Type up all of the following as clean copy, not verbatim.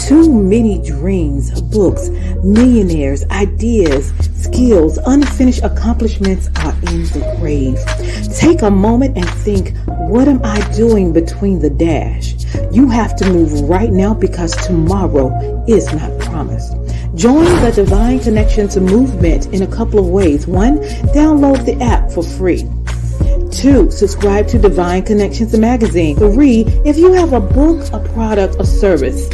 Too many dreams, books, millionaires, ideas, skills, unfinished accomplishments are in the grave. Take a moment and think, what am I doing between the dash? You have to move right now because tomorrow is not promised. Join the Divine Connections movement in a couple of ways. 1, download the app for free. 2, subscribe to Divine Connections magazine. 3, if you have a book, a product, a service,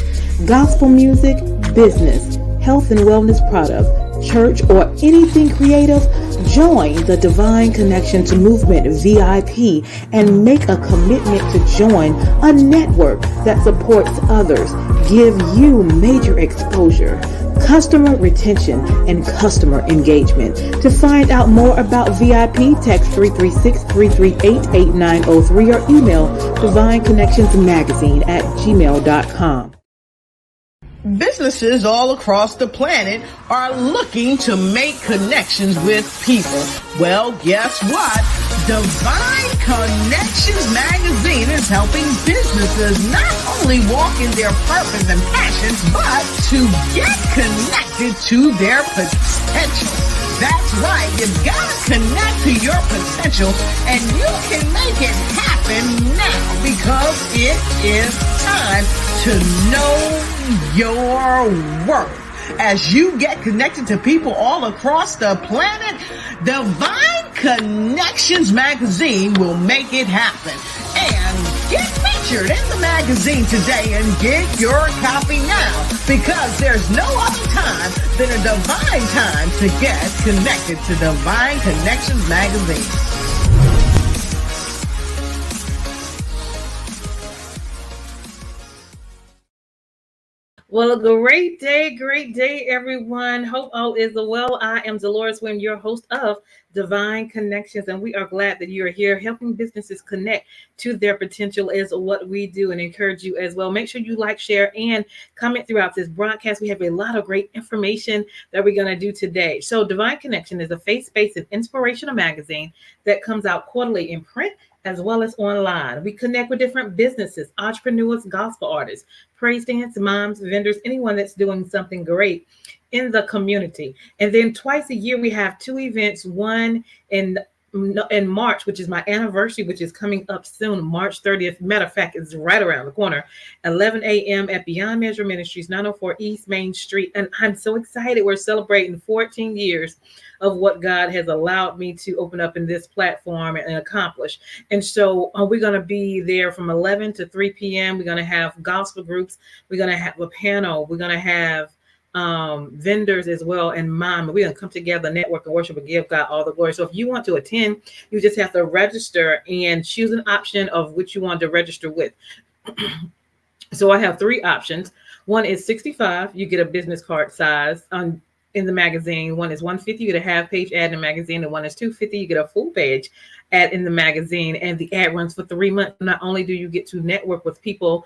gospel music, business, health and wellness product, church, or anything creative, join the Divine Connections Movement VIP and make a commitment to join a network that supports others, give you major exposure, customer retention, and customer engagement. To find out more about VIP, text 336-338-8903 or email divineconnectionsmagazine@gmail.com. Businesses all across the planet are looking to make connections with people. Well, guess what? Divine Connections magazine is helping businesses not only walk in their purpose and passions, but to get connected to their potential. That's right. You've got to connect to your potential, and you can make it happen now because it is time to know your worth. As you get connected to people all across the planet, Divine Connections magazine will make it happen. And get featured in the magazine today and get your copy now, because there's no other time than a divine time to get connected to Divine Connections magazine. Well, a great day, everyone. Hope all is well. I am Deloris, your host of Divine Connections, and we are glad that you are here. Helping businesses connect to their potential is what we do, and encourage you as well. Make sure you like, share, and comment throughout this broadcast. We have a lot of great information that we're going to do today. So Divine Connection is a faith-based and inspirational magazine that comes out quarterly in print as well as online. We connect with different businesses, entrepreneurs, gospel artists, praise dance, moms, vendors, anyone that's doing something great in the community. And then twice a year, we have 2 events, one in March, which is my anniversary, which is coming up soon, March 30th. Matter of fact, it's right around the corner, 11 a.m. at Beyond Measure Ministries, 904 East Main Street. And I'm so excited. We're celebrating 14 years of what God has allowed me to open up in this platform and accomplish. And so we're going to be there from 11 to 3 p.m. We're going to have gospel groups. We're going to have a panel. We're going to have vendors as well, and we're going to come together, network, and worship, and give God all the glory. So if you want to attend, you just have to register and choose an option of which you want to register with. So I have 3 options. One is 65. You get a business card size in the magazine. One is 150. You get a half page ad in the magazine. And one is 250. You get a full page ad in the magazine. And the ad runs for 3 months. Not only do you get to network with people,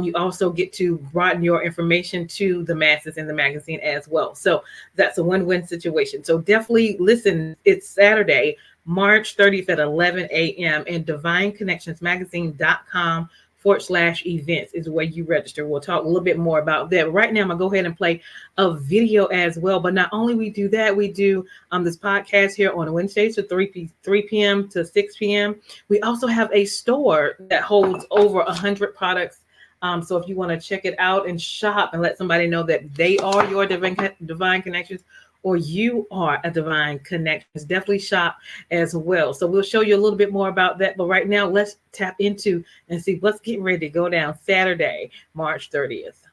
you also get to broaden your information to the masses in the magazine as well. So that's a win-win situation. So definitely listen. It's Saturday, March 30th at 11 a.m. and divineconnectionsmagazine.com/events is where you register. We'll talk a little bit more about that. Right now, I'm going to go ahead and play a video as well. But not only we do that, we do this podcast here on Wednesdays to 3 p.m. to 6 p.m. We also have a store that holds over 100 products. So if you want to check it out and shop and let somebody know that they are your Divine Connections, or you are a Divine Connections, definitely shop as well. So we'll show you a little bit more about that. But right now, let's tap into and see what's getting ready to go down Saturday, March 30th.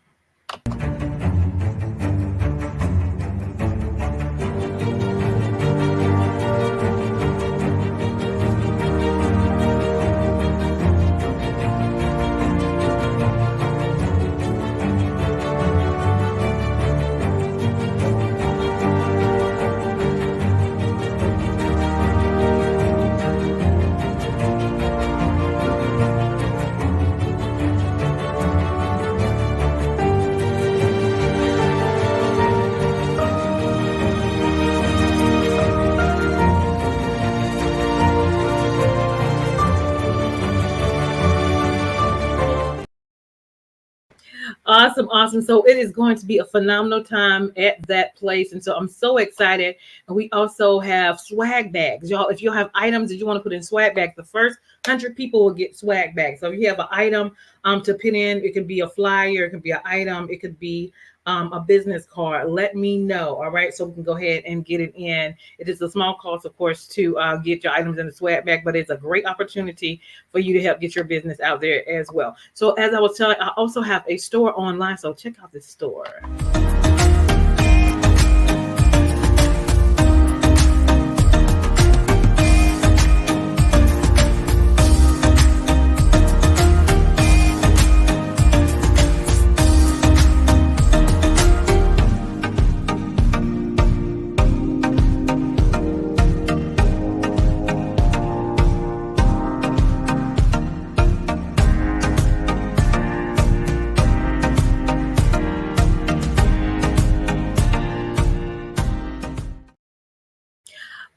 Awesome, awesome. So it is going to be a phenomenal time at that place. And so I'm so excited. And we also have swag bags. Y'all, if you have items that you want to put in swag bags, the first 100 people will get swag bags. So if you have an item to put in, it could be a flyer, it could be an item, it could be a business card. Let me know. All right. So we can go ahead and get it in. It is a small cost, of course, to get your items in the swag bag, but it's a great opportunity for you to help get your business out there as well. So as I was telling, I also have a store online. So check out this store.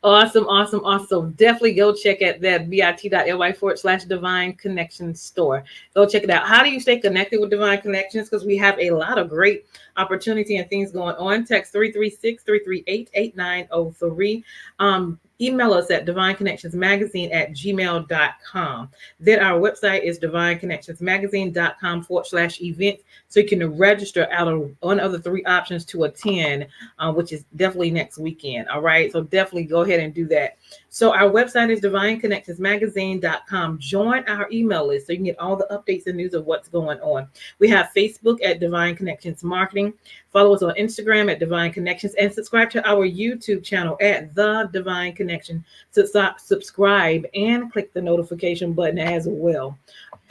Awesome, awesome, awesome. Definitely go check at that bit.ly/divine connection store. Go check it out. How do you stay connected with Divine Connections? Because we have a lot of great opportunity and things going on. Text 336-338-8903. Email us at divineconnectionsmagazine@gmail.com. Then our website is divineconnectionsmagazine.com/event. So you can register out of one of the three options to attend, which is definitely next weekend. All right. So definitely go ahead and do that. So our website is divineconnectionsmagazine.com. Join our email list so you can get all the updates and news of what's going on. We have Facebook at Divine Connections Marketing. Follow us on Instagram at Divine Connections and subscribe to our YouTube channel at The Divine Connection. Subscribe and click the notification button as well.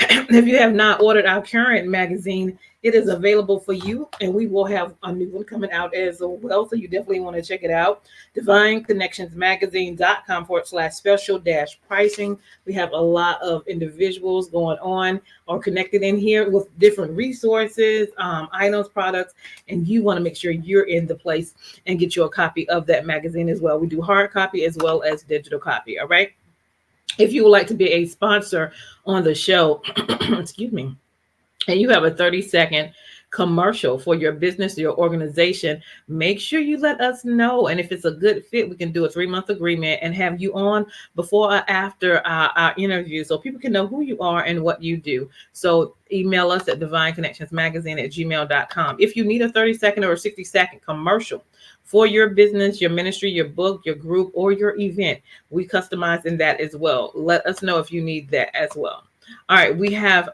If you have not ordered our current magazine, it is available for you, and we will have a new one coming out as well. So you definitely want to check it out. divineconnectionsmagazine.com/special-pricing. We have a lot of individuals going on or connected in here with different resources, items, products, and you want to make sure you're in the place and get you a copy of that magazine as well. We do hard copy as well as digital copy. All right. If you would like to be a sponsor on the show, excuse me, and you have a 30-second commercial for your business or your organization, make sure you let us know. And if it's a good fit, we can do a 3-month agreement and have you on before or after our interview so people can know who you are and what you do. So email us at divineconnectionsmagazine@gmail.com. If you need a 30-second or a 60-second commercial for your business, your ministry, your book, your group, or your event, we customize in that as well. Let us know if you need that as well. All right, we have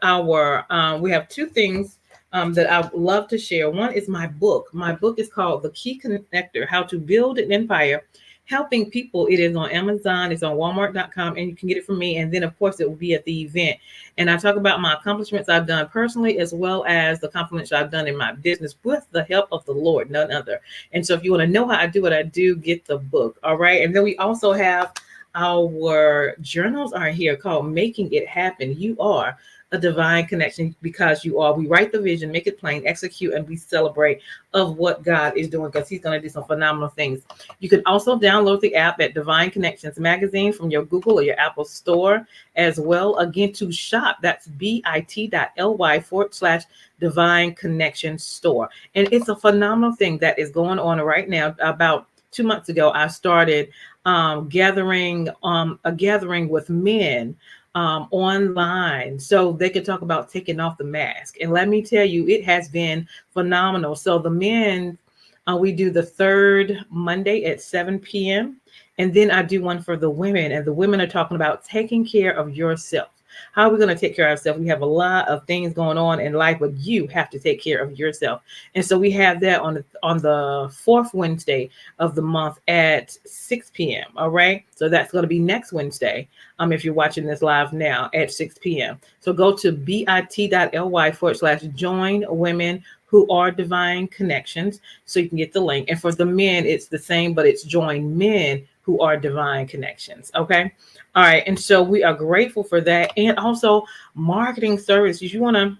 two things that I would love to share. One is my book. My book is called The Key Connector: How to Build an Empire Helping People. It is on Amazon, it's on Walmart.com, and you can get it from me. And then, of course, it will be at the event. And I talk about my accomplishments I've done personally, as well as the accomplishments I've done in my business with the help of the Lord, none other. And so if you want to know how I do what I do, get the book. All right. And then we also have our journals are here called Making It Happen. You are a divine connection because you are. We write the vision, make it plain, execute, and we celebrate of what God is doing because he's going to do some phenomenal things. You can also download the app at Divine Connections Magazine from your Google or your Apple store as well. Again, to shop, that's bit.ly/Divine Connection Store. And it's a phenomenal thing that is going on right now. About 2 months ago, I started a gathering with men online so they could talk about taking off the mask. And let me tell you, it has been phenomenal. So the men, we do the third Monday at 7 p.m. And then I do one for the women, and the women are talking about taking care of yourself. How are we going to take care of ourselves? We have a lot of things going on in life, but you have to take care of yourself. And so we have that on the fourth Wednesday of the month at 6 p.m. All right. So that's going to be next Wednesday. If you're watching this live now at 6 p.m. So go to bit.ly/join women who are divine connections. So you can get the link. And for the men, it's the same, but it's join men who are divine connections. Okay. All right. And so we are grateful for that. And also marketing services. You want to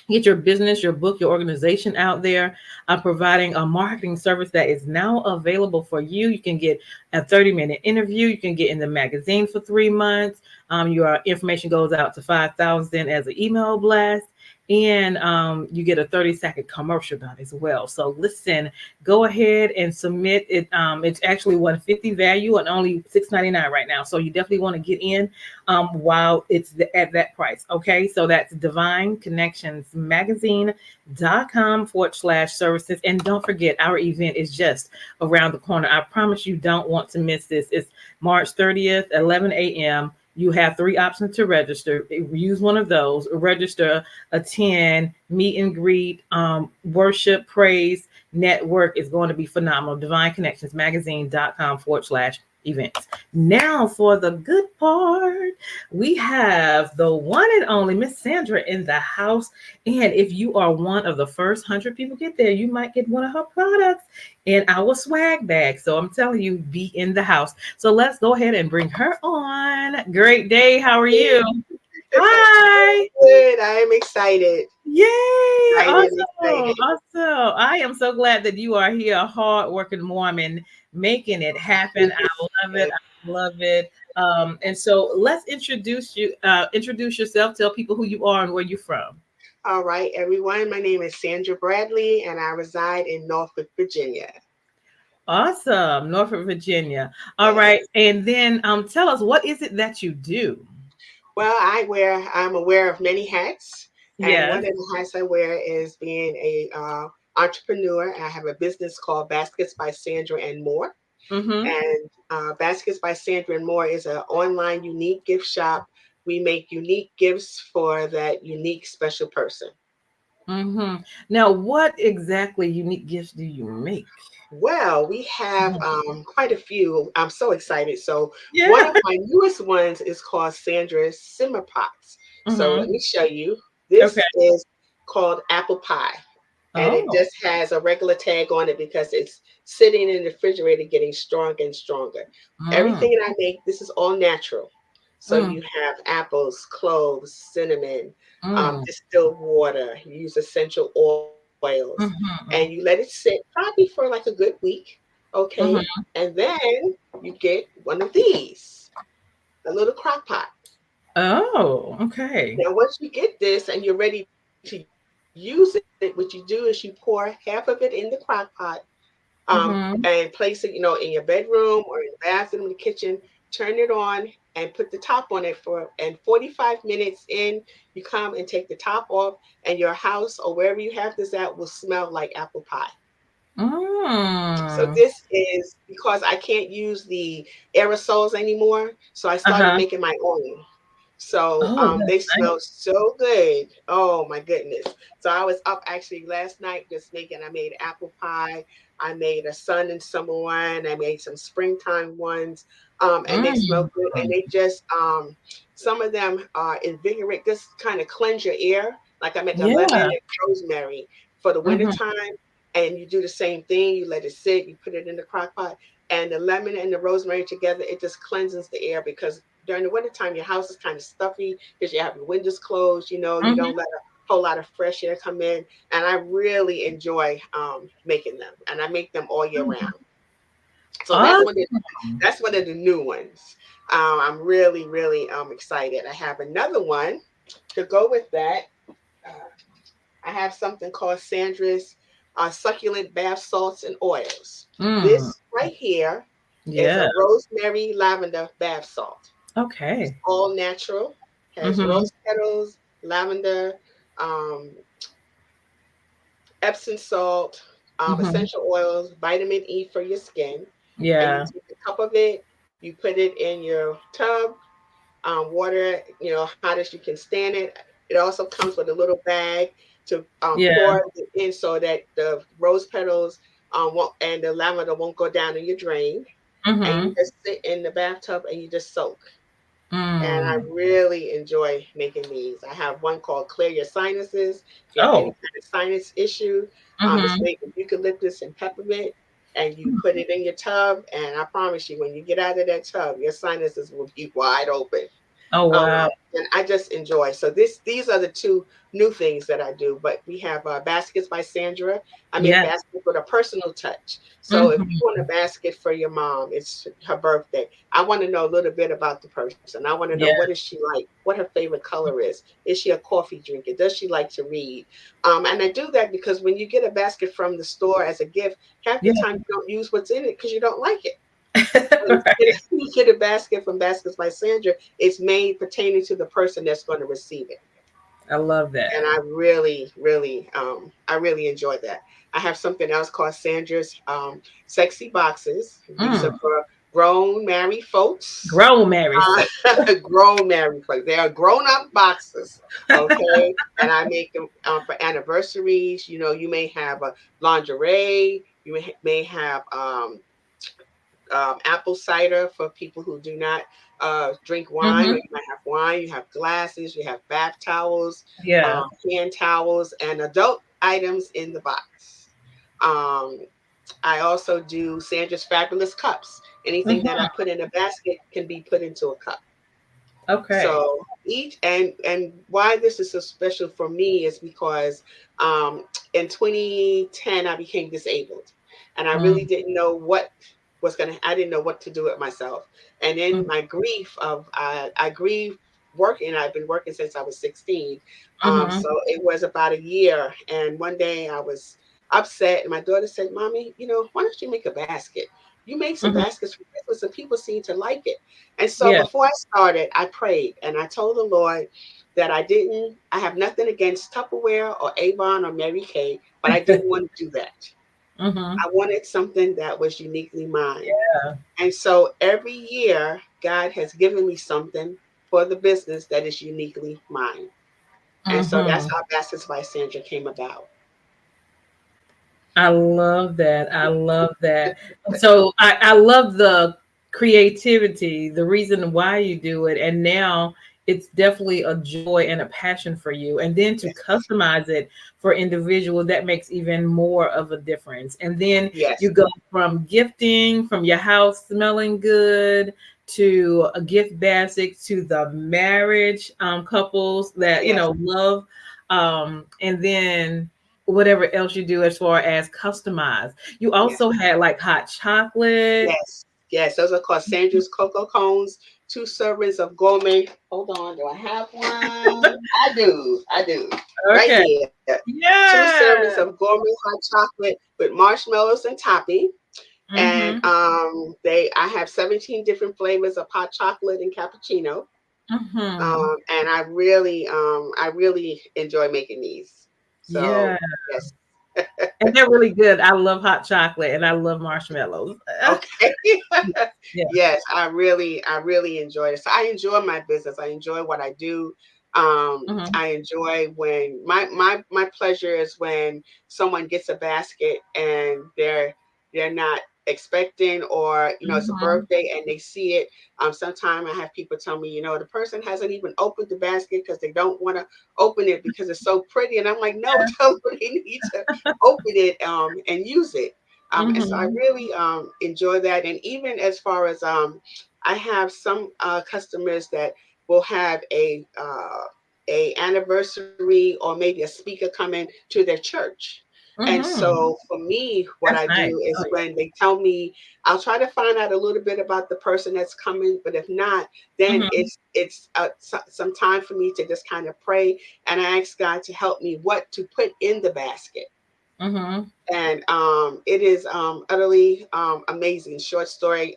get your business, your book, your organization out there. I'm providing a marketing service that is now available for you. You can get a 30-minute interview. You can get in the magazine for 3 months. Your information goes out to 5,000 as an email blast. and you get a 30-second commercial done as well. So listen, go ahead and submit it. It's actually 150 value and only 6.99 right now. So you definitely want to get in while it's at that price. Okay, so that's divineconnectionsmagazine.com/services. And don't forget, our event is just around the corner. I promise you don't want to miss this. It's March 30th, 11 a.m. You have three options to register. Use one of those. Register, attend, meet and greet, worship, praise, network is going to be phenomenal. Divineconnectionsmagazine.com/events. Now for the good part, we have the one and only Miss Sandra in the house. And if you are one of the first 100 people get there, you might get one of her products in our swag bag. So I'm telling you, be in the house. So let's go ahead and bring her on. Great day. How are you? Hi. Good. I am excited. Yay! Excited, Awesome, excited. awesome. I am so glad that you are here, a hard-working woman, making it happen. I love it. I love it. And so let's introduce yourself, tell people who you are and where you're from. All right, everyone. My name is Sandra Bradley, and I reside in Norfolk, Virginia. Awesome, Norfolk, Virginia. All right, Yes. and then tell us, what is it that you do? Well, I'm aware of many hats, and one Yes. of the hats I wear is being a entrepreneur. I have a business called Baskets by Sandra and More. Mm-hmm. And Baskets by Sandra and More is an online unique gift shop. We make unique gifts for that unique special person. Mm-hmm. Now, what exactly unique gifts do you make? Well, we have Mhm. quite a few. I'm so excited. So, one Yeah. of my newest ones is called Sandra's Simmer Pots. So, let Mm-hmm. me show you. Okay. This is called apple pie, and it Oh. just has a regular tag on it because it's sitting in the refrigerator getting stronger and stronger. Mm. Everything that I make, this is all natural. So, Mm. you have apples, cloves, cinnamon, Mm. distilled water, you use essential oils, and you let Mm-hmm. it sit probably for like a good week. Okay. Mm-hmm. And then you get one of these, a little crock pot. Oh, okay. Now, once you get this and you're ready to use it, what you do is you pour half of it in the crock pot, and Mm-hmm. place it, in your bedroom or in the bathroom, in the kitchen. Turn it on and put the top on it and 45 minutes in, you come and take the top off, and your house or wherever you have this at will smell like apple pie. So Mm. this is because I can't use the aerosols anymore. So I started Uh-huh. making my own. So Oh, they that's nice. smell so good. Oh my goodness. So I was up actually last night just I made apple pie. I made a sun and summer one. I made some springtime ones. And they smell Mm. good. And they just, some of them are invigorate, just kind of cleanse your air. Like I make a lemon Yeah. and rosemary for the Mm-hmm. wintertime. And you do the same thing. You let it sit, you put it in the crock pot, and the lemon and the rosemary together, it just cleanses the air because during the wintertime, your house is kind of stuffy because you have your windows closed, you Mm-hmm. don't let a whole lot of fresh air come in. And I really enjoy making them, and I make them all year round. So Awesome. that's one of the new ones. I'm really, really excited. I have another one to go with that. Uh, I have something called Sandra's succulent bath salts and oils. Mm. This right here is Yeah. a rosemary lavender bath salt. It's Okay. all natural, has Mm-hmm. rose petals, lavender, um, Epsom salt, Mm-hmm. essential oils, vitamin E for your skin. And you Yeah. take a cup of it, you put it in your tub, water, hot as you can stand it. It also comes with a little bag to Yeah. pour it in so that the rose petals won't, and the lavender won't go down in your drain. And you Mm-hmm. just sit in the bathtub and you just soak. And I Mm. really enjoy making these. I have one called Clear Your Sinuses. If you have any Oh. kind of sinus issue, it's Mm-hmm. made with eucalyptus and peppermint. And you put it in your tub, and I promise you, when you get out of that tub, your sinuses will be wide open. Oh, wow. And I just enjoy. So these are the two new things that I do. But we have baskets by Sandra. I make Yeah. baskets with a personal touch. So if you Mhm. want a basket for your mom, it's her birthday. I want to know a little bit about the person. I want to know what Yeah. is she like, what her favorite color is. Is she a coffee drinker? Does she like to read? And I do that because when you get a basket from the store as a gift, half the Yeah. time you don't use what's in it because you don't like it. Right. You get a basket from Baskets by Sandra, it's made pertaining to the person that's going to receive it. I love And that. I really enjoy that. I have something else called Sandra's Sexy Boxes. These are Mm. for grown married folks. Grown Mary folk. Grown married folks. They are grown up boxes. Okay. And I make them for anniversaries. You know, you may have a lingerie. You may have apple cider for people who do not drink wine, or Mhm. you might have wine. You have glasses, you have bath towels, Yeah. hand towels, and adult items in the box. Um, I also do Sandra's Fabulous Cups. Anything that I Mhm. put in a basket can be put into a cup. Okay. So each and why this is so special for me is because in 2010 I became disabled, and I really Mm. didn't know what was gonna. I didn't know what to do with myself, and in Mm. my grief of I grieve working. I've been working since I was 16, Mhm. so it was about a year. And one day I was upset, and my daughter said, "Mommy, you know, why don't you make a basket? You make some Mhm. baskets for Christmas, and people seem to like it." And so Yeah. before I started, I prayed and I told the Lord that I have nothing against Tupperware or Avon or Mary Kay, but I didn't want to do that. Mhm. I wanted something that was uniquely mine. Yeah. And so every year, God has given me something for the business that is uniquely mine. And so that's Mhm. how Baskets by Sandra came about. I love that. I love that. So I love the creativity, the reason why you do it. And now it's definitely a joy and a passion for you. And then to Yes. customize it for individual, that makes even more of a difference. And then Yes. you go from gifting, from your house smelling good to a gift basket to the marriage couples that, Yes. love. And then whatever else you do as far as customize. You Yes. also had like hot chocolate. Yes, yes, those are called Sandra's Cocoa Cones. 2 servings of gourmet. Hold on, do I have one? I do. Right Okay. here. 2 servings of Yeah. gourmet hot chocolate with marshmallows and topping. And Mm-hmm. I have 17 different flavors of hot chocolate and cappuccino. Mm-hmm. And I really enjoy making these. So Yeah. yes. And they're really good. I love hot chocolate and I love marshmallows. Okay. Yeah. Yes, I really enjoy it. So I enjoy my business. I enjoy what I do. Mm-hmm. I enjoy when my pleasure is when someone gets a basket and they're not expecting, or it's a Mm-hmm. birthday and they see it. Sometimes I have people tell me, the person hasn't even opened the basket because they don't want to open it because it's so pretty, and I'm like, no, tell them they need to open it and use it. And so I Mm-hmm. really enjoy that. And even as far as I have some customers that will have a anniversary or maybe a speaker coming to their church. And Mm-hmm. so for me, what That's I nice. do is Oh when they tell me, I'll try to find out a little bit about the person that's coming. But if not, yeah. then Mm-hmm. some time for me to just kind of pray and I ask God to help me what to put in the basket. Mm-hmm. And it is utterly amazing. Short story.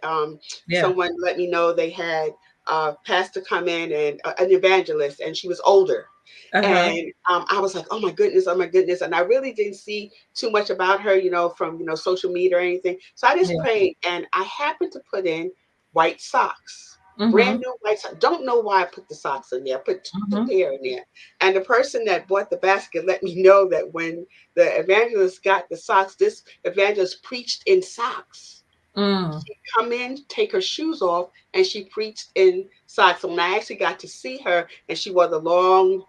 Yeah. Someone let me know they had a pastor come in, and an evangelist, and she was older. Uh-huh. And I was like, oh my goodness. And I really didn't see too much about her, from social media or anything. So I just Yeah. prayed, and I happened to put in white socks. Brand Mm-hmm. new white socks. Don't know why I put the socks in there. I put two Mm-hmm. pair in there. And the person that bought the basket let me know that when the evangelist got the socks, this evangelist preached in socks. Mm. Come in, take her shoes off, and she preached in socks. So when I actually got to see her, and she wore the long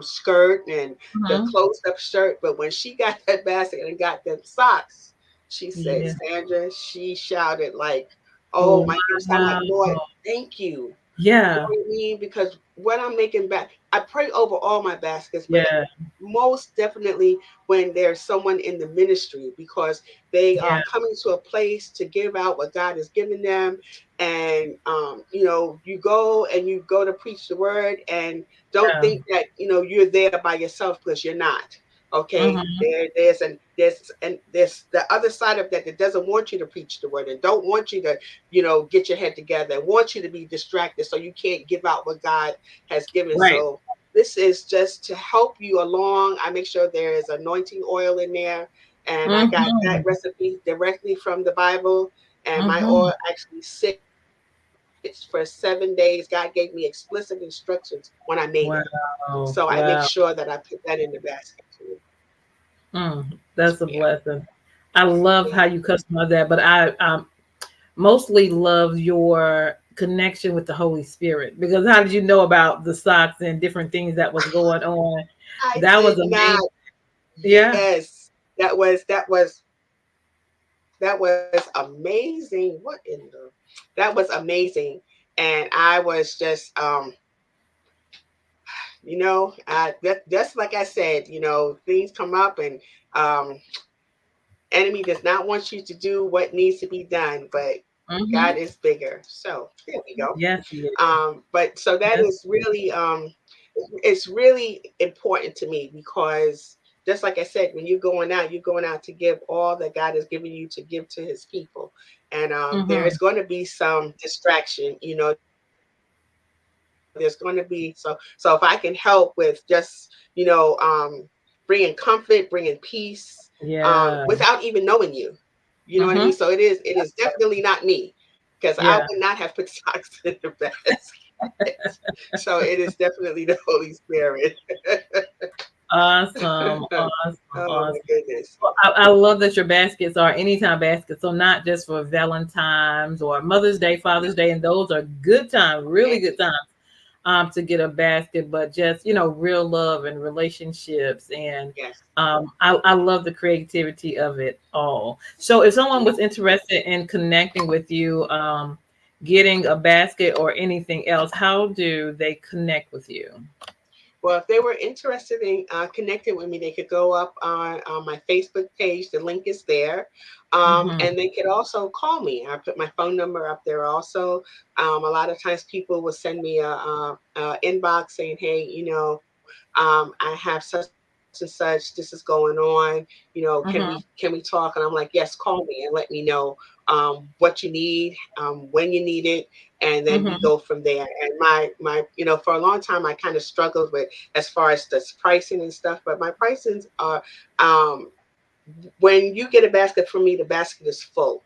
skirt and the Mm-hmm. closed up shirt. But when she got that basket and got them socks, she said, Yeah. Sandra, she shouted like, "Oh my goodness!" I'm like, Wow. Lord, thank you. Yeah. know what I mean? Because what I'm making back, I pray over all my baskets, but Yeah. most definitely when there's someone in the ministry, because they Yeah. are coming to a place to give out what God has given them. And, you go to preach the word, and don't Yeah. think that, you're there by yourself, because you're not. Okay. Mm-hmm. There's the other side of that doesn't want you to preach the word, and don't want you to get your head together, and want you to be distracted so you can't give out what God has given. Right. So this is just to help you along. I make sure there is anointing oil in there, and I got that Mm-hmm. recipe directly from the Bible. And my Mm-hmm. oil actually sits for 7 days. God gave me explicit instructions when I made it. So I make Wow. sure that I Wow. put that in the basket too. That's a Yeah, blessing. I love how yeah. you customize that, but I mostly love your connection with the Holy Spirit, because how did you know about the socks and different things that was going on? I That was did not. amazing. Yeah. Yes, that was amazing. That was amazing. And I was just just like I said, things come up, and um enemy does not want you to do what needs to be done, but God Mm-hmm. is bigger. So there we go. Yes, he is. But so that Yes. is really it's really important to me, because just like I said, when you're going out to give all that God has given you to give to his people. And there Mm-hmm. is going to be some distraction, there's going to be, so if I can help with just, bringing comfort, bringing peace, without even Yeah. knowing you. You know what I mean? So Mm-hmm. it is definitely not me, because I would Yeah. not have put socks in the basket. So it is definitely the Holy Spirit. Awesome. Awesome. Oh my Awesome. goodness. Well, I love that your baskets are anytime baskets. So not just for Valentine's or Mother's Day, Father's Day, and those are good times, really Yes, good times to get a basket, but just, real love and relationships. And yes. I love the creativity of it all. So if someone Yeah. was interested in connecting with you, getting a basket or anything else, how do they connect with you? Well, if they were interested in connecting with me, they could go up on my Facebook page. The link is there. Hmm. And they could also call me. I put my phone number up there also. A lot of times people will send me a inbox saying, hey, I have such and such. This is going on. Can we Hmm. talk? And I'm like, yes, call me and let me know what you need, when you need it, and then we Hmm. go from there. And for a long time I kind of struggled with as far as the pricing and stuff, but my pricings are um, when you get a basket from me, the basket is full.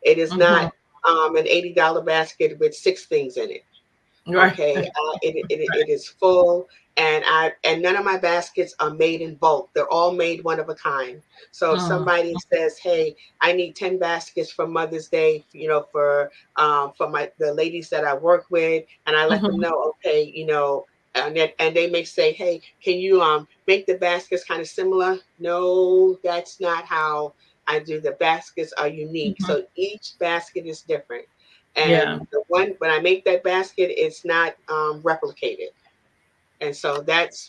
It is not Hmm. an $80 basket with 6 things in it. Right. Okay, it is full, and none of my baskets are made in bulk. They're all made one of a kind. So if Mm, somebody says, "Hey, I need 10 baskets for Mother's Day," for the ladies that I work with, and I let them mhm. know, okay, and they may say, "Hey, can you make the baskets kind of similar?" No, that's not how I do. The baskets are unique, Mhm. so each basket is different. Yeah. And the one when I make that basket, it's not replicated. And so that's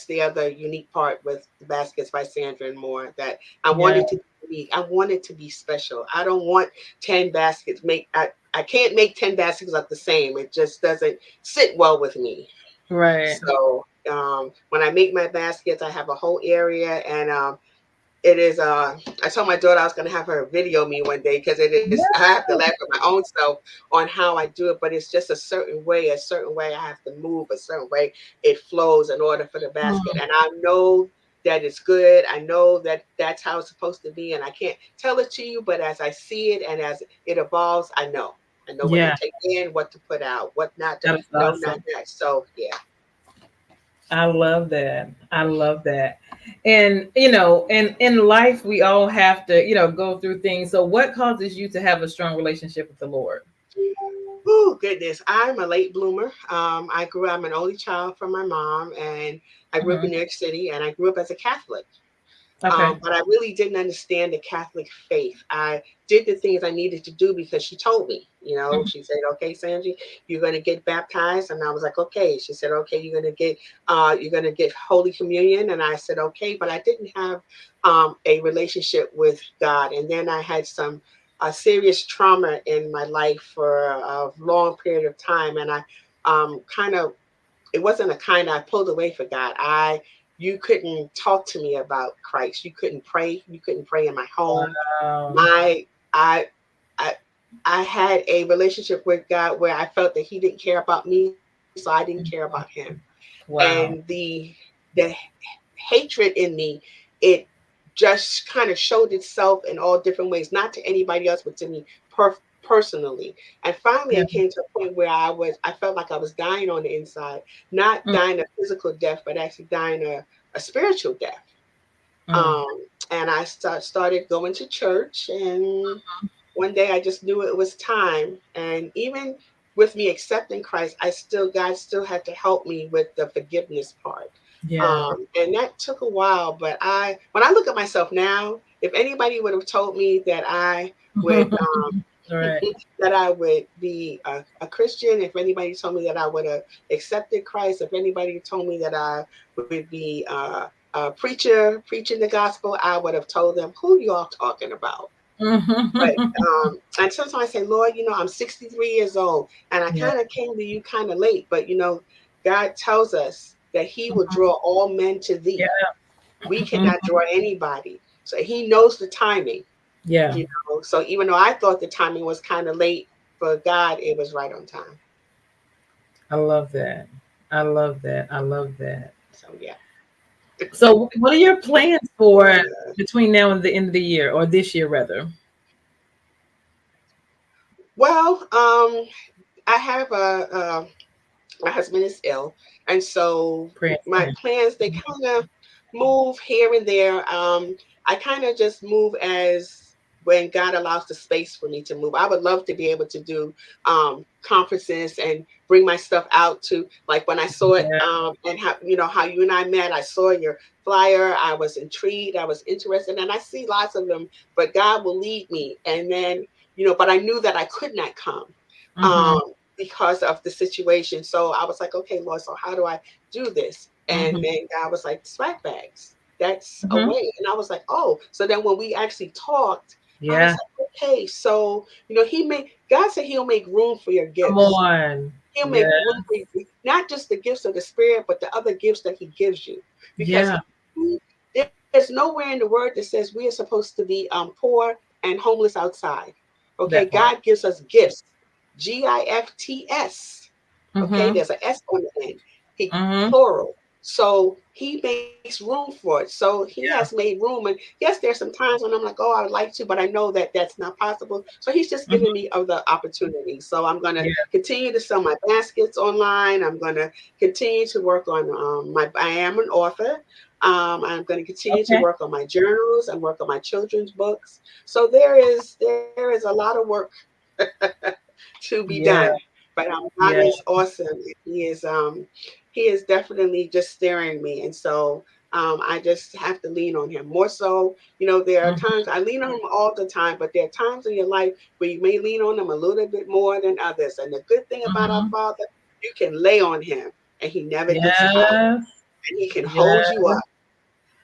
the other unique part with the baskets by Sandra and more, that I want Yeah. it to be unique. I want it to be special. I don't want 10 baskets. I can't make 10 baskets look the same. It just doesn't sit well with me. Right. So when I make my baskets, I have a whole area, and it is I told my daughter I was going to have her video me one day, because it is I have to laugh at my own self on how I do it, but it's just a certain way I have to move, a certain way it flows in order for the basket. Mm, And I know that it's good. I know that that's how it's supposed to be, and I can't tell it to you, but as I see it and as it evolves, I know what to yeah. take in, what to put out, what not to, That is no, not awesome. that. So yeah. I love that. I love that. And in life we all have to, go through things. So what causes you to have a strong relationship with the Lord? Oh goodness, I'm a late bloomer. I'm an only child from my mom, and I grew up Mhm. in New York City, and I grew up as a Catholic. Okay. But I really didn't understand the Catholic faith. I did the things I needed to do because she told me. Mhm. She said, "Okay, Sanji, you're going to get baptized," and I was like, "Okay." She said, "Okay, you're going to get Holy Communion," and I said, "Okay," but I didn't have a relationship with God, and then I had some serious trauma in my life for a long period of time, and I kind of it wasn't a kind I pulled away for God. You couldn't talk to me about Christ. You couldn't pray. You couldn't pray in my home. Wow. My I I I had a relationship with God where I felt that He didn't care about me, so I didn't care about Him. And Wow. the hatred in me, it just kind of showed itself in all different ways, not to anybody else, but to me personally. And finally, Yeah. it came to a point where I felt like I was dying on the inside, not Mm, dying a physical death, but actually dying a spiritual death. mm. Um, and I started going to church, and one day I just knew it was time. And even with me accepting Christ, God still had to help me with the forgiveness part. Yeah. And that took a while, but when I look at myself now, if anybody would have told me that I would Right. that I would be a Christian, if anybody told me that I would have accepted Christ, if anybody told me that I would be a preacher preaching the gospel, I would have told them, "Who y'all talking about?" But and sometimes I say, "Lord, I'm 63 years old, and I Yeah. kind of came to you kind of late, but God tells us that He will Mhm. draw all men to Yeah. Thee. We Mhm. cannot draw anybody, so He knows the timing. Yeah. So even though I thought the timing was kind of late, for God, it was right on time. I love that. I love that. I love that. So yeah. So, what are your plans for Uh, between now and the end of the year, or this year rather? well, I have my husband is ill, and so Praying for my him. plans, they kind of move here and there. I kind of just move as when God allows the space for me to move. I would love to be able to do conferences and bring my stuff out to, like when I saw it, Yeah. and how you and I met. I saw your flyer. I was intrigued. I was interested, and I see lots of them. But God will lead me, and then but I knew that I could not come. Mhm. Um, because of the situation. So I was like, okay, Lord, so how do I do this? And Mhm. then God was like, swag bags. That's a Mhm. way. And I was like, oh. So then when we actually talked, I was Yeah. like, okay, so God said He'll make room for your Come gifts. on. He'll Yeah. make room for you, not just the gifts of the spirit, but the other gifts that He gives you. Because Yeah. there's nowhere in the word that says we are supposed to be poor and homeless outside. Okay, That part. God gives us gifts. gifts. Okay, Mhm. there's an S on the end. He Mhm. plural. So He makes room for it. So He has Yeah. made room. And yes, there's some times when I'm like, oh, I would like to, but I know that that's not possible. So He's just Mhm. giving me other opportunities. So I'm gonna Yeah. continue to sell my baskets online. I'm gonna continue to work on I am an author. I'm going to continue to Okay. work on my journals and work on my children's books. So there is a lot of work to be Yeah. done. But God Yeah. is awesome. He is definitely just steering me, and so I just have to lean on Him more so. There are Mhm. times I lean on Him all the time, but there are times in your life where you may lean on Him a little bit more than others. And the good thing about our Mhm. Father, you can lay on Him, and He never gets tired, Yes. and He can hold Yeah. you up.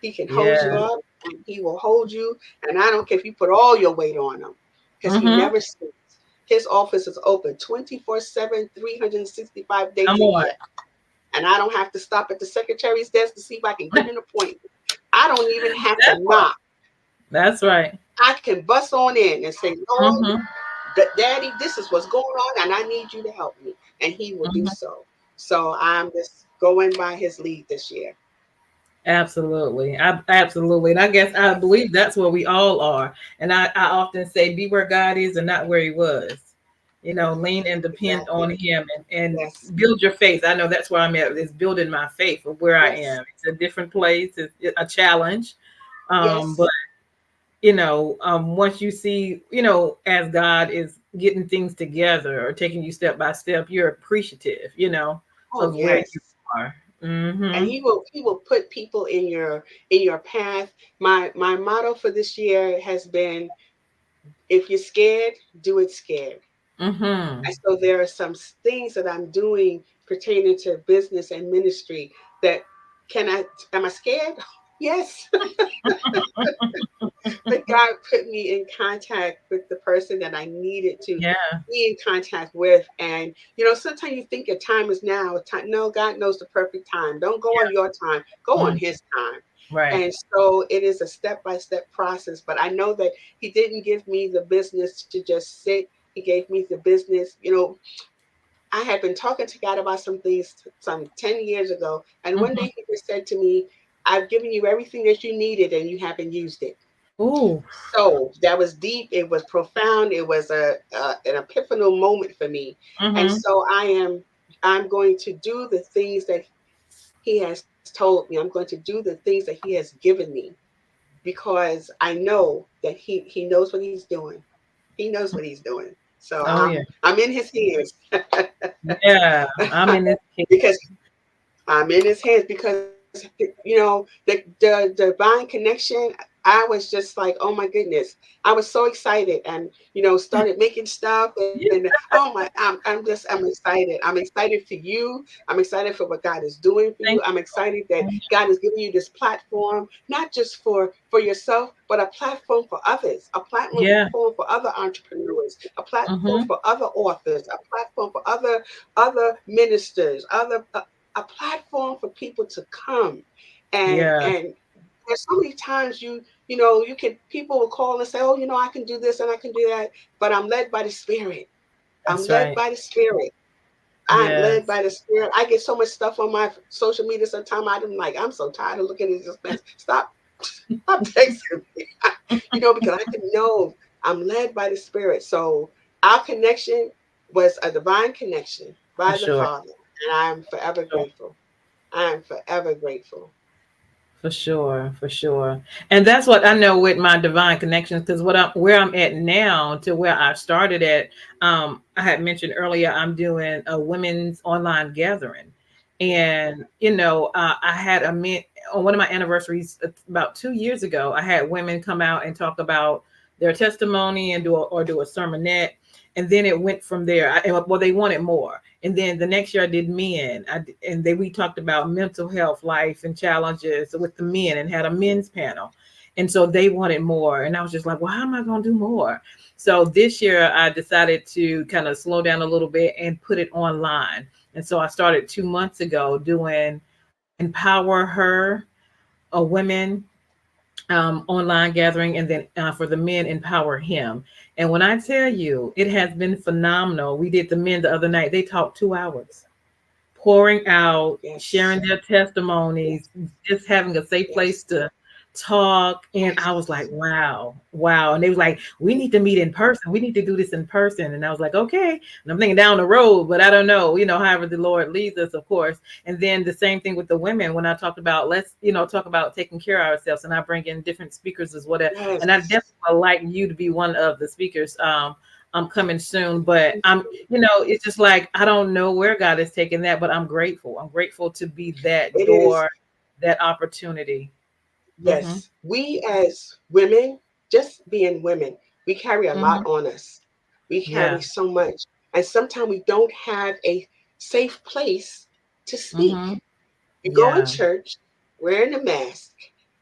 He can hold you Yeah. up, and He will hold you. And I don't care if you put all your weight on Him, because He Mhm. never sleeps. His office is open 24/7, 365 days Come a on. year. And I don't have to stop at the secretary's desk to see if I can get an appointment. I don't even have to That part. knock. That's right. I can bust on in and say, Lord, Mhm. Daddy, this is what's going on, and I need you to help me. And He will do Mhm. so. So I'm just going by His lead this year. Absolutely. Absolutely. And I guess I believe that's where we all are. And I often say, be where God is and not where He was. Lean and depend on Exactly. Him and Yes. build your faith. I know that's where I'm at, is building my faith of where I Yes. am. It's a different place, it's a challenge. But Yes. once you see, as God is getting things together or taking you step by step, you're appreciative, Oh, of where you yes. are. And Mm-hmm. he will put people in your path. My motto for this year has been, if you're scared, do it scared. Mm-hmm. And so there are some things that I'm doing pertaining to business and ministry that, can I, am I scared? Yes. But God put me in contact with the person that I needed to Yeah. be in contact with. And, sometimes you think your time is now. Time, no, God knows the perfect time. Don't go on your time, go on Mm, His time. right. And so it is a step by step process. But I know that He didn't give me the business to just sit. He gave me the business. I had been talking to God about some things some 10 years ago. And one Mm-hmm. day He just said to me, I've given you everything that you needed and you haven't used it. Ooh. So that was deep. It was profound. It was an epiphanal moment for me. And Mm-hmm. so I'm going to do the things that He has told me. I'm going to do the things that He has given me, because I know that He knows what He's doing. He knows what He's doing. So Oh yeah. I'm in His hands. Yeah. I'm in this case. Because I'm in His hands, because the divine connection. I was just like, oh my goodness, I was so excited, and started making stuff, and Yeah. oh my, I'm excited. I'm excited for you. I'm excited for what God is doing for you. Thank I'm excited that you. God is giving you this platform, not just for yourself, but a platform for others, a platform Yeah. for other entrepreneurs, a platform Mm-hmm. for other authors, a platform for other ministers, a platform for people to come. Yeah. And there's so many times you can, people will call and say, oh, I can do this and I can do that, but I'm led by the Spirit. I'm That's led right. by the Spirit. I'm led Yes. by the Spirit. I get so much stuff on my social media sometimes. I'm so tired of looking at this mess. Stop texting me. Because I can know I'm led by the Spirit. So our connection was a divine connection For by the sure. Father, and I'm forever Sure. grateful. I'm forever grateful. For sure, for sure. And that's what I know with my divine connections, because where I'm at now to where I started at, I had mentioned earlier I'm doing a women's online gathering. And I had a men on one of my anniversaries about 2 years ago, I had women come out and talk about their testimony and do a sermonette. And then it went from there. Well, they wanted more. And then the next year I did men. And then we talked about mental health, life, and challenges with the men, and had a men's panel. And so they wanted more. And I was just like, well, how am I going to do more? So this year I decided to kind of slow down a little bit and put it online. And so I started 2 months ago doing Empower Her, a women online gathering, and then for the men, Empower Him. And when I tell you, it has been phenomenal. We did the men the other night. They talked 2 hours, pouring out, Yes. sharing their testimonies, Yes. just having a safe place Yes. to talk. And I was like, Yes. wow, wow. And they was like, we need to meet in person. We need to do this in person. And I was like, okay. And I'm thinking down the road, but I don't know, however the Lord leads us, of course. And then the same thing with the women when I talked about let's, talk about taking care of ourselves. And I bring in different speakers as well. And I Yes. definitely would like you to be one of the speakers. I'm coming soon, but it's just like I don't know where God is taking that, but I'm grateful. I'm grateful to be that It is. door, that opportunity. Hmm. Yes. We as women, just being women, we carry a lot Hmm. on us. We carry Yeah. so much. And sometimes we don't have a safe place to speak. Hmm. You go in Yeah. church wearing a mask.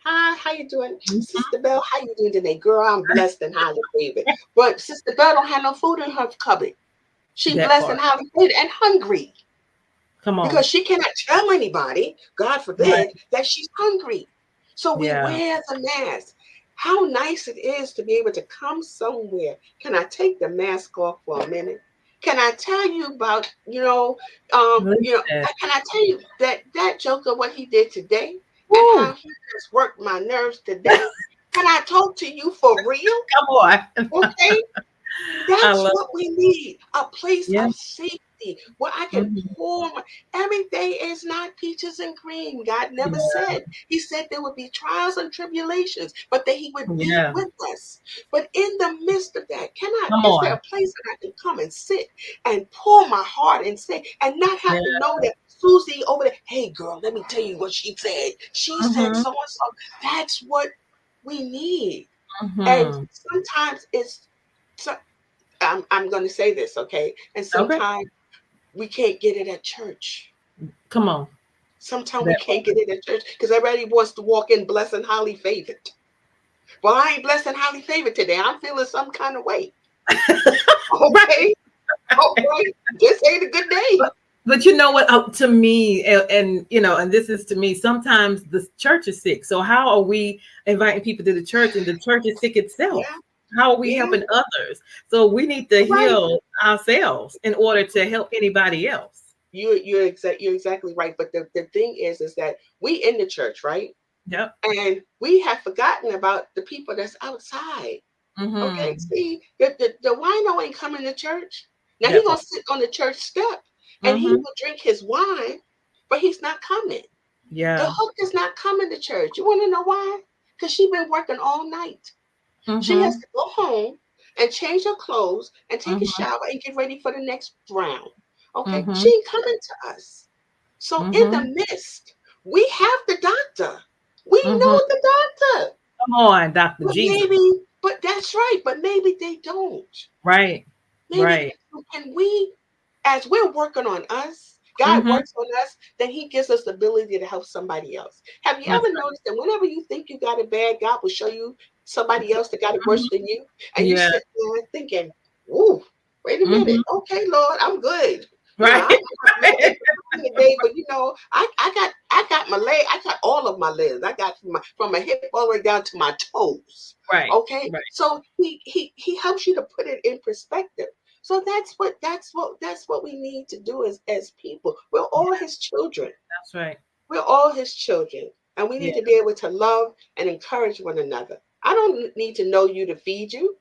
Hi, how you doing? Mhm. Sister Bell, how you doing today? Girl, I'm blessed and highly favored. But Sister Bell don't have no food in her cupboard. She That blessed and part. highly favored and hungry, Come on. because she cannot tell anybody, God Right. forbid, that she's hungry. So we Yeah. wear the mask. How nice it is to be able to come somewhere. Can I take the mask off for a minute? Can I tell you about, Listen. can I tell you that joker, what he did today, and how Woo. he just worked my nerves today? Can I talk to you for real? Come on. Okay. I That's love what we need, a place it. of safety where I Yeah. can pour every day is not peaches and cream. God never Yeah. said. He said there would be trials and tribulations, but that He would be Yeah. with us. But in the midst of that, Come is there on. a place that I can come and sit and pour my heart and say, and not Yeah. have to know that Susie over there. Hey, girl, let me tell you what she said. She said Mm-hmm. so and so. That's what we need. And Mm-hmm. sometimes so, I'm going to say this, okay? And Okay. sometimes we can't get it at church. Come on. Sometimes we That can't get it at church because everybody wants to walk in blessed and highly favored. Well, I ain't blessed and highly favored today. I'm feeling some kind of way. right. Okay. Okay. This ain't a good day. But you know what? To me, and you know, and this is to me. Sometimes the church is sick. So how are we inviting people to the church, and the church is sick itself? Yeah. How are we Yeah. helping others? So we need to Right. heal ourselves in order to help anybody else. You're exactly right. But the thing is that we in the church, right? Yep. And we have forgotten about the people that's outside. Okay, Mm-hmm. see, the wino ain't coming to church. Now he That gonna part. sit on the church step and he Mm-hmm. will drink his wine, but he's not coming. The Yeah. hook is not coming to church. You want to know why? Because she been working all night. She has Mm-hmm. to go home and change her clothes and take a Mm-hmm. shower and get ready for the next round. Okay, she Mm-hmm. ain't coming to us. So in the Mm-hmm. midst, we have the doctor. We Mm-hmm. know the doctor. Come on, Dr. But Jesus. maybe, but that's right. But maybe they don't. Right. Maybe Right. and we, as we're working on us, God Mm-hmm. works on us, then He gives us the ability to help somebody else. Have you That's ever noticed that whenever you think you got it bad, God will show you somebody else that got it right. worse than you, and you Yeah. sit there thinking, "Ooh, wait a minute, Mm-hmm. okay, Lord, I'm good." You know, Right. I might not be looking for today, but you know, I got my leg, I got all of my legs. I got from my hip all the way down to my toes. Right. Okay, Right. so he helps you to put it in perspective. So that's what we need to do as people. We're Yeah. all his children. That's right. We're all his children. And we Yeah. need to be able to love and encourage one another. I don't need to know you to feed you.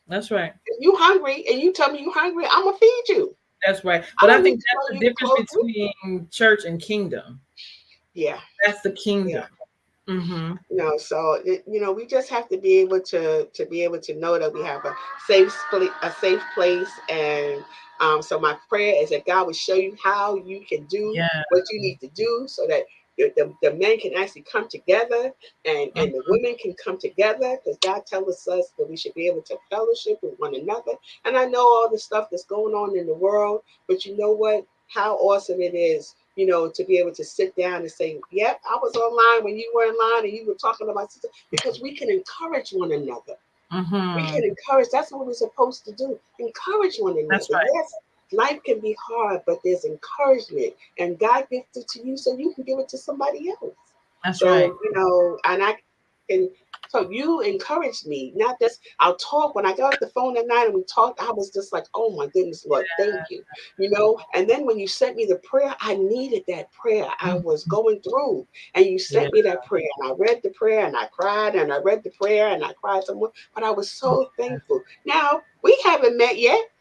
That's right. If you hungry and you tell me you hungry, I'm gonna feed you. That's right. I But I don't need think to that's know the you to difference clothe you. between church and kingdom. Yeah, That's the yeah. kingdom. Mm-hmm. So we just have to be able to be able to know that we have a safe place, and so my prayer is that God will show you how you can do Yeah. what you need to do, so that the men can actually come together, and the Mm-hmm. women can come together, because God tells us that we should be able to fellowship with one another. And I know all the stuff that's going on in the world, but you know what? How awesome it is, to be able to sit down and say, "Yep, I was online when you were in line and you were talking to my sister," because we can encourage one another. We Mm-hmm. can encourage. That's what we're supposed to do. Encourage one That's another. right. Yes, life can be hard, but there's encouragement, and God gives it to you so you can give it to somebody else. That's right. So and I can. So you encouraged me, not just I'll talk when I got off the phone at night and we talked. I was just like, "Oh my goodness, Lord, thank you." And then when you sent me the prayer, I needed that prayer. I was Mhm. going through, and you Yeah. sent me that prayer, and I read the prayer, and I cried, and I read the prayer, and I cried some more. But I was so thankful. Now we haven't met yet.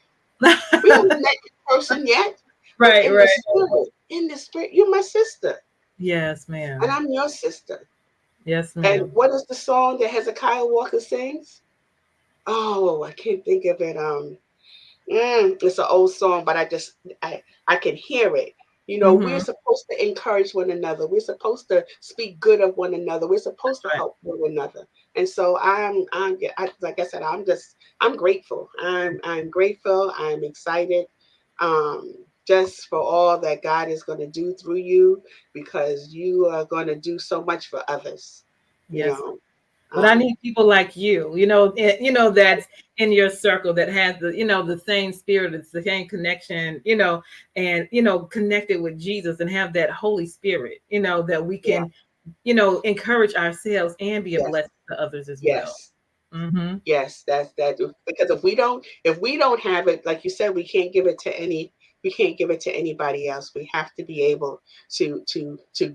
We haven't met in person yet, but right. Right. in the spirit, you're my sister, Yes, and ma'am. I'm your sister. Yes, And ma'am. what is the song that Hezekiah Walker sings? Oh, I can't think of it. It's an old song, but I can hear it. We're Mm-hmm. supposed to encourage one another. We're supposed to speak good of one another. We're supposed to Right. help one another. And so like I said, I'm grateful. I'm grateful. I'm excited. Um, just for all that God is going to do through you, because you are going to do so much for others. You Yes. know. But I Um, need people like you, that's in your circle that has the same spirit, it's the same connection, and connected with Jesus and have that Holy Spirit, that we yeah. can, encourage ourselves and be a Yes. blessing to others as well. Yes. Mm-hmm. Yes, that's that. Because if we don't have it, like you said, we can't give it to anybody else. We have to be able to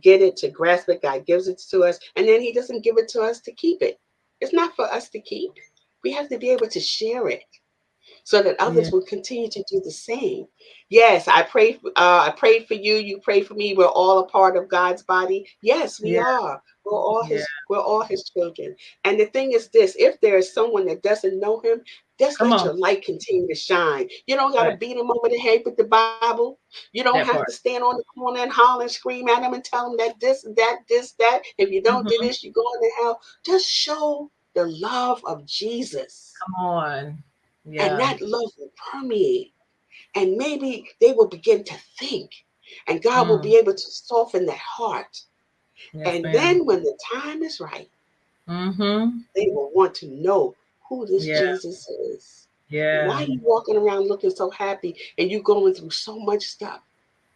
get it, to grasp it. God gives it to us, and then He doesn't give it to us to keep it. It's not for us to keep. We have to be able to share it, so that Yeah. others will continue to do the same. Yes, I prayed for you. You prayed for me. We're all a part of God's body. Yes, we Yeah. are. Yeah. We're all His children. And the thing is this: if there is someone that doesn't know Him, Just Come let on. your light continue to shine. You don't got to Right. beat them over the head with the Bible. You don't have That to part. stand on the corner and holler and scream at them and tell them that this. If you don't do Hmm. this, you're going to hell. Just show the love of Jesus. Come on. And Yeah. that love will permeate. And maybe they will begin to think. And God will Mm. be able to soften that heart. Yes, And ma'am. then when the time is right, Mm-hmm. they will want to know who this Yeah. Jesus is. Why Yeah. are you walking around looking so happy and you going through so much stuff?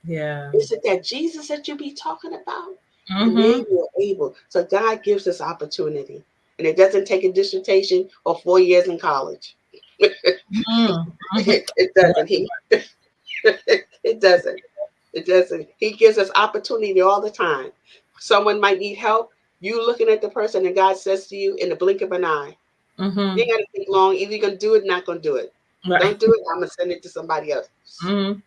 Yeah. Is it that Jesus that you be talking about? And Mm-hmm. they were able. So God gives us opportunity. And it doesn't take a dissertation or 4 years in college. Mm-hmm. Mm-hmm. It That doesn't. It doesn't. It doesn't. He gives us opportunity all the time. Someone might need help. You looking at the person and God says to you in the blink of an eye, you mm-hmm. ain't got to think long. Either you're going to do it or not going to do it. Right. Don't do it. I'm going to send it to somebody else. Mm-hmm.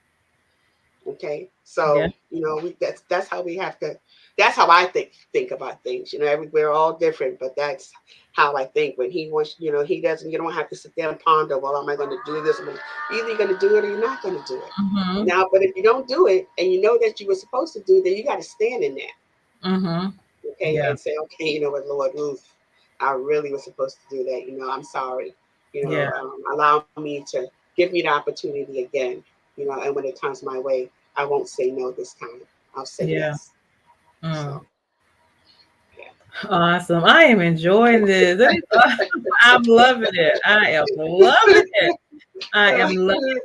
Okay, Yeah. so that's how we have to. That's how I think about things. We're all different, but that's how I think. When he wants, he doesn't. You don't have to sit there and ponder. Well, am I going to do this? Either you're going to do it or you're not going to do it. Mm-hmm. Now, but if you don't do it and you know that you were supposed to do it, then you got to stand in that. Mm-hmm. Okay, Yeah. and say, okay, you know what, Lord, I really was supposed to do that. I'm sorry. Yeah. Allow me to give me the opportunity again. And when it comes my way, I won't say no this time. I'll say Yeah. yes. So, Mm. yeah. Awesome. I am enjoying this. I'm loving it. I am loving it. I am loving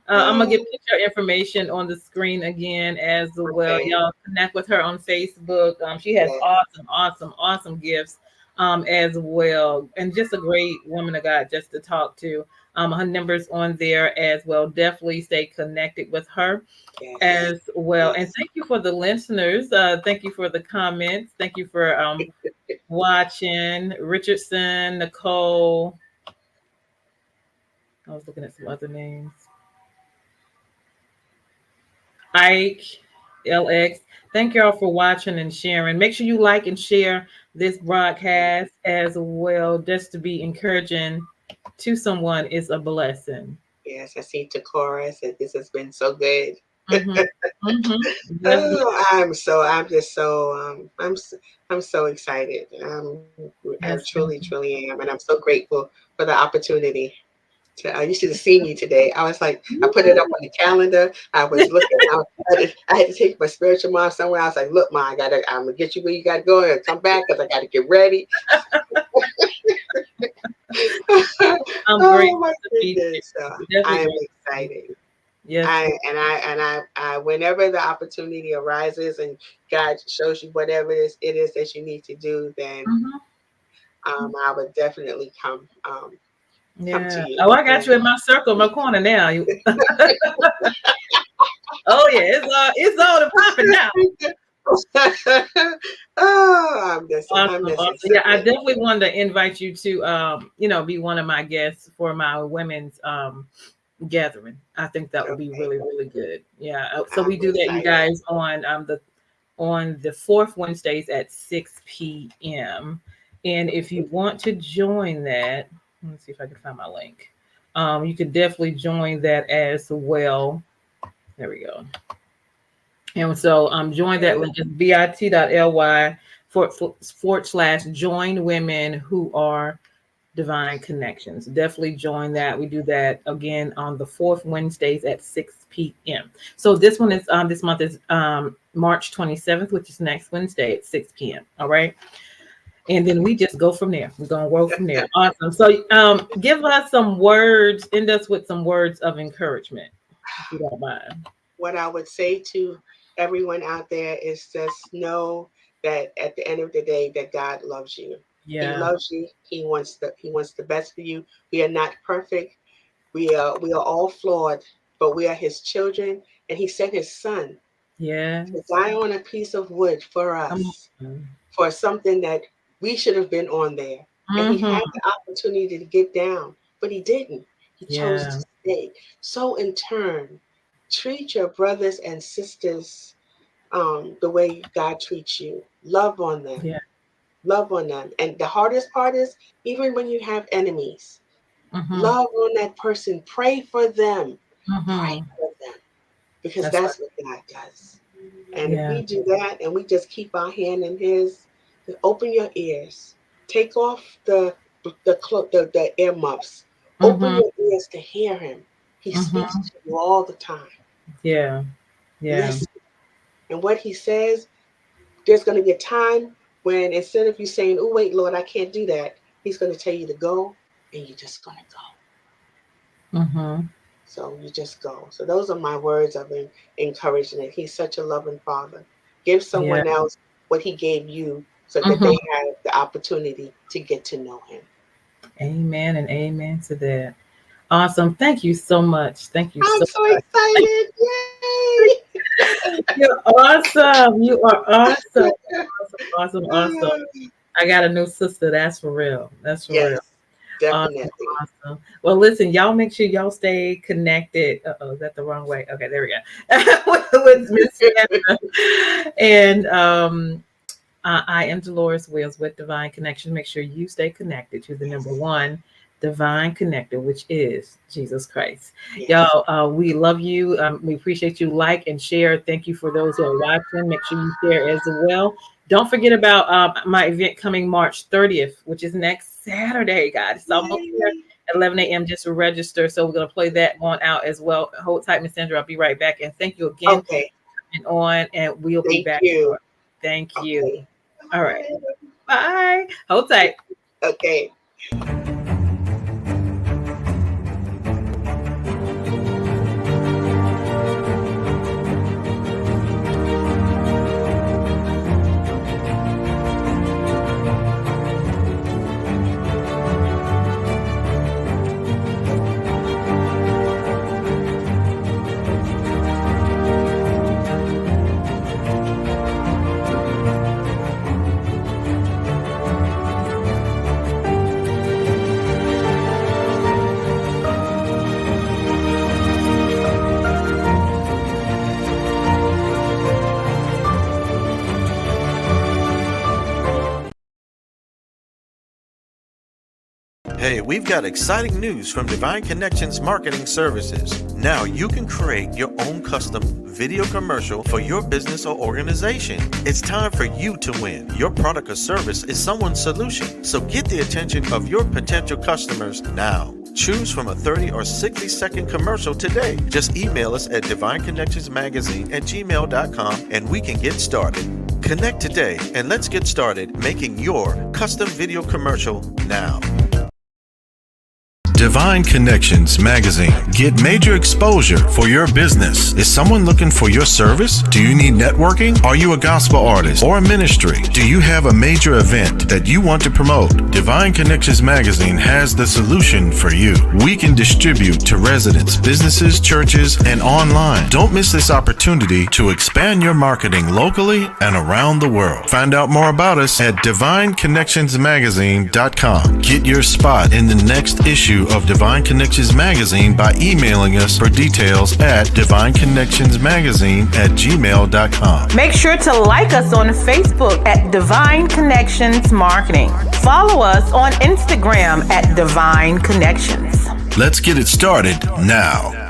I'm gonna put your information on the screen again as well. Okay. Y'all connect with her on Facebook. She has Yeah. awesome gifts as well, and just a great woman of God just to talk to. Her numbers on there as well. Definitely stay connected with her Yes. as well. And Yes. thank you for the listeners. Thank you for the comments. Thank you for watching. Richardson, Nicole. I was looking at some other names. Ike, LX. Thank y'all for watching and sharing. Make sure you like and share this broadcast as well, just to be encouraging to someone is a blessing. Yes. I see Takora said this has been so good. Mm-hmm. Mm-hmm. Yes, I'm so excited. I yes, truly am, and I'm so grateful for the opportunity. You should have seen me today. I was like, I put it up on the calendar. I was looking. I had to take my spiritual mom somewhere. I was like, look, ma, I'm gonna get you where you got to go and come back because I got to get ready. I'm Oh grateful my to be goodness! here. I Definitely am grateful to be excited. here. Yes, Whenever the opportunity arises and God shows you whatever it is that you need to do, then mm-hmm. I would definitely come to Yeah. you. Oh, I got And you in my circle, in my corner now. Oh yeah, it's all the popping now. oh, I'm Awesome, just awesome. Yeah, I excited. definitely wanted to invite you to, be one of my guests for my women's gathering. I think that would be Okay, really, really good. Yeah. So I'm we do that, you excited. guys, on the fourth Wednesdays at 6 p.m. And if you want to join that, let me see if I can find my link. You can definitely join that as well. There we go. And so join that Okay. link is bit.ly forward slash join women who are divine connections. Definitely join that. We do that again on the fourth Wednesdays at 6 p.m. So this month is March 27th, which is next Wednesday at 6 p.m. All right. And then we just go from there. We're gonna roll from there. Awesome. So give us some words, end us with some words of encouragement, if you don't mind. What I would say to everyone out there is just know that at the end of the day that God loves you. He Yeah. loves you. He wants the best for you. We are not perfect. We are all flawed, but we are his children, and he sent his son Yes. to die on a piece of wood for Come us, on. for something that we should have been on there. And he Mm-hmm. had the opportunity to get down, but he didn't. He chose Yeah. to stay. So in turn, treat your brothers and sisters the way God treats you. Love on them. Yeah. Love on them. And the hardest part is even when you have enemies, Mm-hmm. Love on that person. Pray for them. Pray Mm-hmm. for them. Because That's right. that's what God does. And if Yeah. we do that and we just keep our hand in His, then open your ears. Take off the earmuffs. Open Mm-hmm. your ears to hear Him. He speaks Mm-hmm. to you all the time. Yeah. Yeah. Listen. And what He says, there's going to be a time when instead of you saying, "Oh, wait, Lord, I can't do that," He's going to tell you to go, and you're just going to go. Mm-hmm. So you just go. So those are my words of encouragement. He's such a loving Father. Give Yeah. someone else what He gave you so that Mm-hmm. they have the opportunity to get to know Him. Amen and amen to that. Awesome. Thank you so much. Thank you I'm so so much. excited. Yay! You're awesome. You are awesome. Awesome. Awesome. Awesome. I got a new sister. That's for real. That's for real. Yes, Awesome. definitely. Awesome. Well, listen, y'all make sure y'all stay connected. Uh-oh, is that the wrong way? Okay, there we go. with Miss Sandra. And I am Deloris Wills with Divine Connection. Make sure you stay connected to the number one divine connector, which is Jesus Christ. Yes. Y'all, we love you. We appreciate you. Like and share. Thank you for those who are watching. Make sure you share as well. Don't forget about my event coming March 30th, which is next Saturday, guys. It's almost here Yay. at 11 a.m. just to register. So we're going to play that on out as well. Hold tight, Miss Sandra. I'll be right back. And thank you again Okay. for coming on. And we'll be Thank back you. shortly. Thank you. Okay. All right. Bye. Hold tight. Okay. Hey, we've got exciting news from Divine Connections Marketing Services. Now you can create your own custom video commercial for your business or organization. It's time for you to win. Your product or service is someone's solution, so get the attention of your potential customers now. Choose from a 30 or 60-second commercial today. Just email us at divineconnectionsmagazine@gmail.com and we can get started. Connect today and let's get started making your custom video commercial now. Divine Connections Magazine. Get major exposure for your business. Is someone looking for your service? Do you need networking? Are you a gospel artist or a ministry? Do you have a major event that you want to promote? Divine Connections Magazine has the solution for you. We can distribute to residents, businesses, churches, and online. Don't miss this opportunity to expand your marketing locally and around the world. Find out more about us at divineconnectionsmagazine.com. Get your spot in the next issue of Divine Connections Magazine by emailing us for details at divineconnectionsmagazine@gmail.com. Make sure to like us on Facebook at Divine Connections Marketing. Follow us on Instagram at Divine Connections. Let's get it started now.